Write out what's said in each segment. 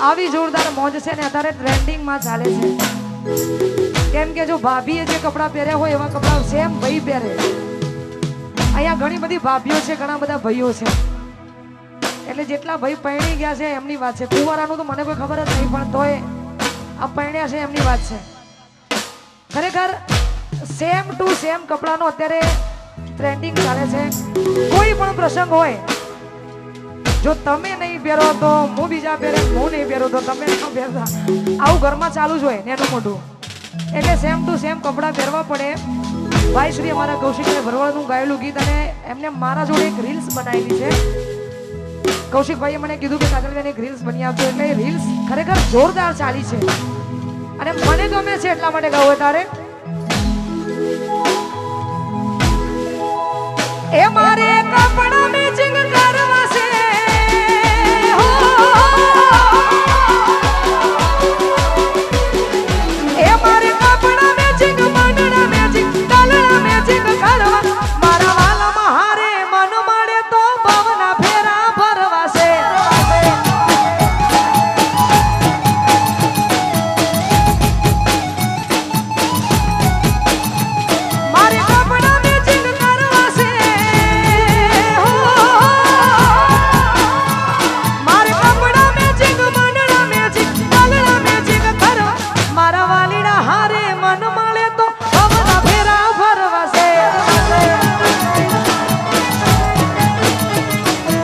આવી જોરદાર મોજ છે ને અત્યારે ટ્રેન્ડિંગમાં ચાલે છે કેમ કે જો ભાભીએ જે કપડાં પહેર્યા હોય એવા કપડાં સેમ ભાઈ પહેરે અહીંયા ઘણી બધી ભાભીઓ છે ઘણા બધા ભાઈઓ છે એટલે જેટલા ભાઈ પરણી ગયા છે એમની વાત છે કુંવારાનું તો મને કોઈ ખબર જ નહીં પણ તોય આ પરણ્યા છે એમની વાત છે ખરેખર સેમ ટુ સેમ કપડાનો અત્યારે ટ્રેન્ડિંગ ચાલે છે કોઈ પણ પ્રસંગ હોય જો તમે નહીં પહેરો તો હું બીજા પહેરે હું નહીં પહેરો તો તમે ન પહેરતા આવું ઘરમાં ચાલુ જ હોય નેનું મોટું એટલે સેમ ટુ સેમ કપડાં પહેરવા પડે ભાઈ શ્રી અમારા કૌશિકભાઈ ભરવાડનું ગાયેલું ગીત અને એમને મારા જોડે એક રીલ્સ બનાવેલી છે કૌશિકભાઈએ મને કીધું કે કાજલબેન એક રીલ્સ બની આપજો એટલે એ રીલ્સ ખરેખર જોરદાર ચાલી છે અને મને ગમે છે એટલા માટે ગાવું તારે એ મારે કપડા મેચિંગ કરવા છે એ મારે કપડા મેચિંગ મંડળા મેચિંગ કલડા મેચિંગ કરવા મારા વાલામાં હારે મન મળે તો ભવના ફેરા ભરવા છે મારે કપડા મેચિંગ કરવા છે મારે કપડા મેચિંગ મંડળા મેચિંગ કલડા મેચિંગ કરવા મારા વાલીના હારે મન મળે તો ભવના ફેરા ભરવા છે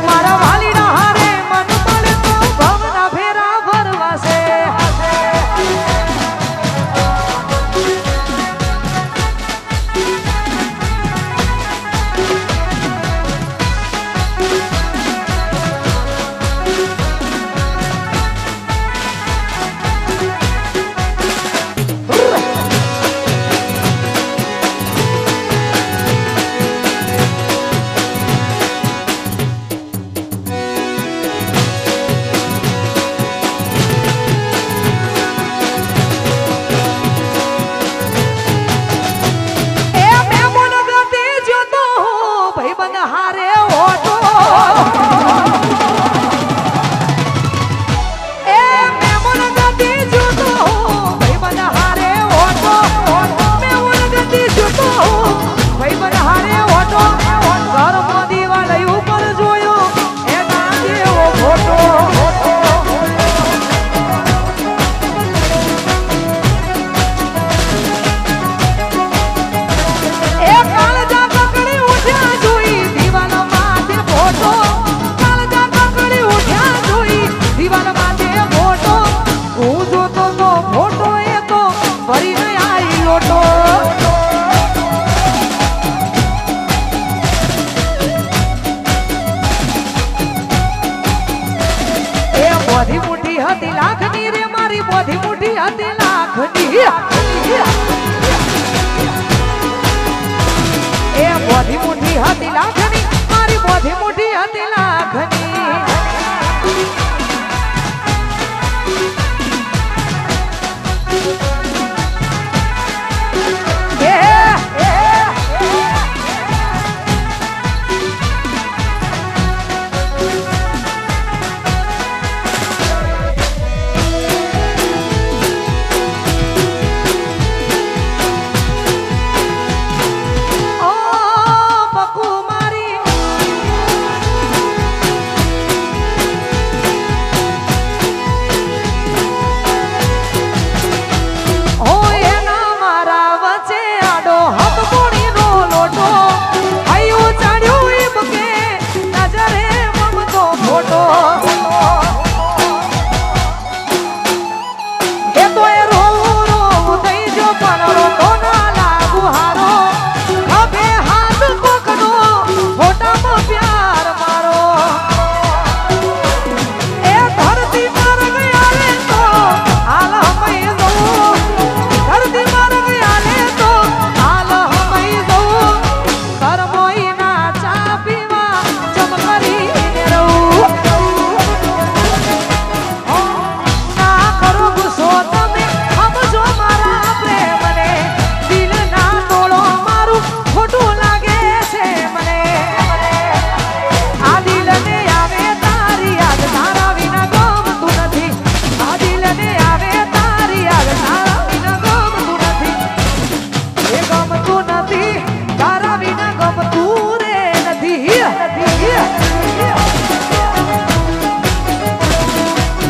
મારા વાલીના હારે મન મળે તો ભવના ફેરા ભરવા છે બોધી મુઠી હતી લાખની રે મારી બોધી મુઠી હતી લાખની એ બોધી મુઠી હતી લાખની મારી બોધી મુઠી હતી લાખની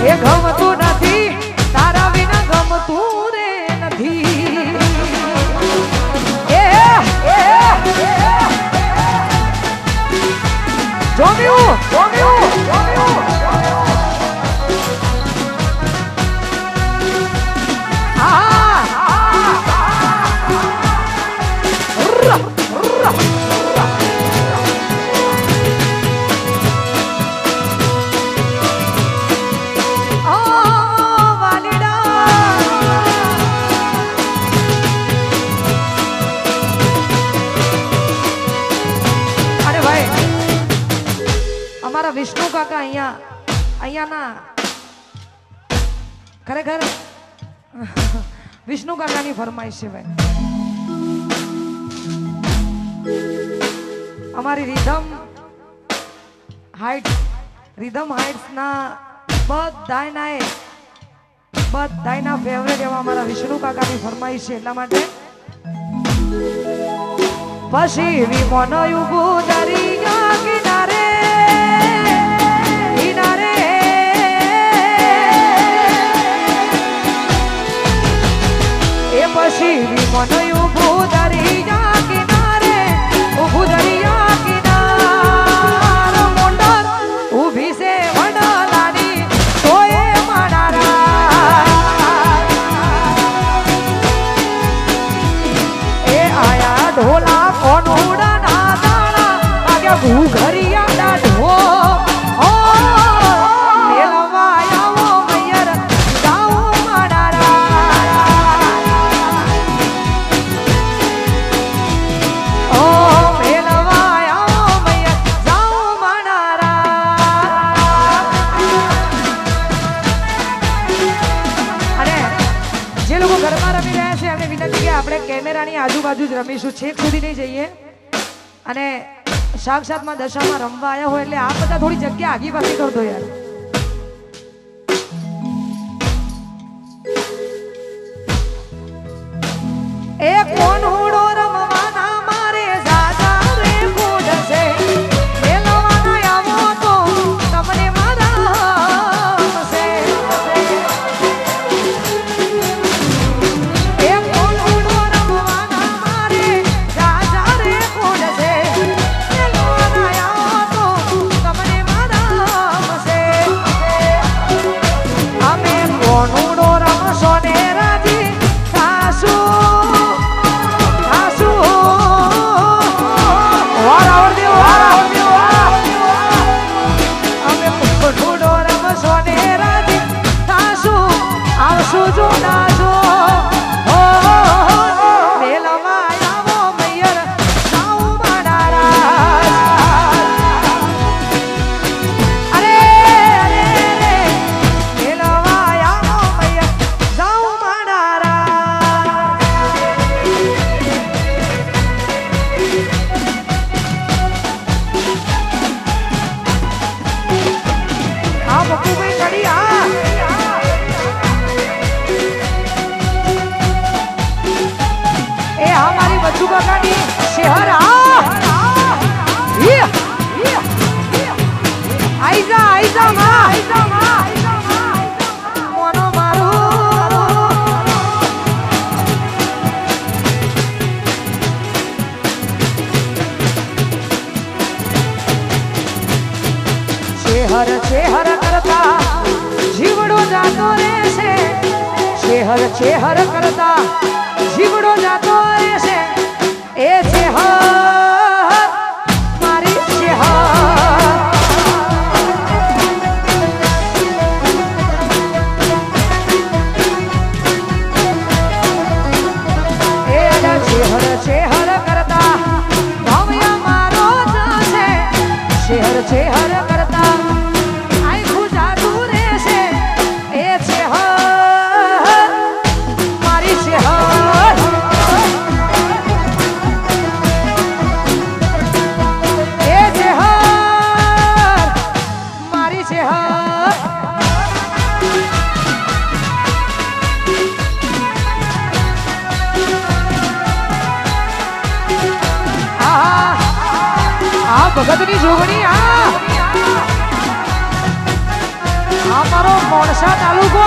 એ ગમતું નથી તારા વિના ગમતું રે નથી જોમ્યું વિષ્ણુ કાકા અહીંયાના ખરેખર વિષ્ણુ કાકાની ફરમાઈશ છે ભાઈ. અમારી રીધમ હાઇટ્સ ના બધાયના ફેવરેટ એવા અમારા વિષ્ણુ કાકાની ફરમાઈશ છે. એટલા માટે પછી વિમોનો ઉભું દરિયા કિનારે પછી વિમોનો ઉભું દરિયા કિનારે મોંડર ઊભી છે વડલાની તોય માનારા એ આયા ઢોલા કોનુડા ના દાણા વાગ્યા ભૂઘરિયા દાઢો કેમેરાની આજુબાજુ જ રમીશું, છેક સુધી નહીં જઈએ. અને સાક્ષાતમાં દશામાં રમવા આવ્યા હોય એટલે આ બધા થોડી જગ્યા આગી પાછી કરતો યાર. એ કોણ હુડો રમવાના મારે સાજા રે ફૂડશે મેલવાના આવો તો તમને મારા હશે. ચેહર કરતા જીવડો જાતો રહેશે, ચેહર કરતા જીવડો જાતો રહેશે. એ ચેહર મારી ચેહર એ ચેહર કરતા ભવ્ય મારો જશે. ચેહર કરતા ભગતની જોગણી આ અમારો મોણસા તાલુકો